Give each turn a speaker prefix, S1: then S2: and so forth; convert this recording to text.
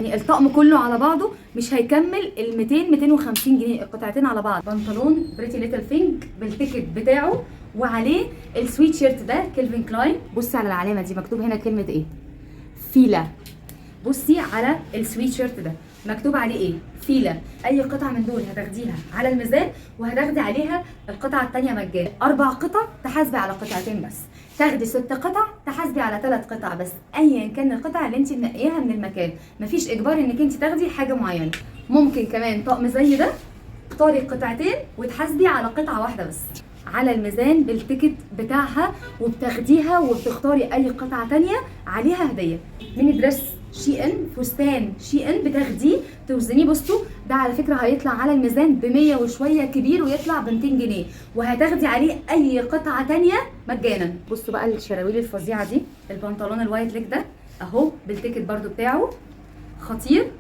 S1: يعني الطقم كله على بعضه مش هيكمل ال 200 250 جنيه القطعتين على بعض. بنطلون بريتي ليتل ثينج بالتيكت بتاعه وعليه السويت شيرت ده كيلفين كلاين. بصي على العلامه دي مكتوب هنا كلمه ايه؟ فيلا. بصي على السويت شيرت ده مكتوب عليه ايه؟ فيلا. اي قطعه من دول هتاخديها على الميزان وهتاخدي عليها القطعه الثانيه مجانا. 4 قطع تحاسبي على قطعتين بس، تاخدي 6 قطع تحاسبي على 3 قطع بس، ايا كان القطعه اللي انت منقياها من المكان. مفيش اجبار انك انت تاخدي حاجه معينه. ممكن كمان طقم زي ده تختاري قطعتين وتحاسبي على قطعه واحده بس على الميزان بالتيكت بتاعها، وبتاخديها وبتختاري اي قطعه تانية عليها هديه. ميني دريس شي ان، فستان شي ان بتاخديه توزنيه. بصوا ده على فكره هيطلع على الميزان ب 100 وشويه كبير ويطلع ب 200 جنيه، وهتاخدي عليه اي قطعه تانية مجانا. بصوا بقى الشراويل الفظيعه دي. البنطلون الوايت ليج ده اهو بالتيكت برده بتاعه خطير.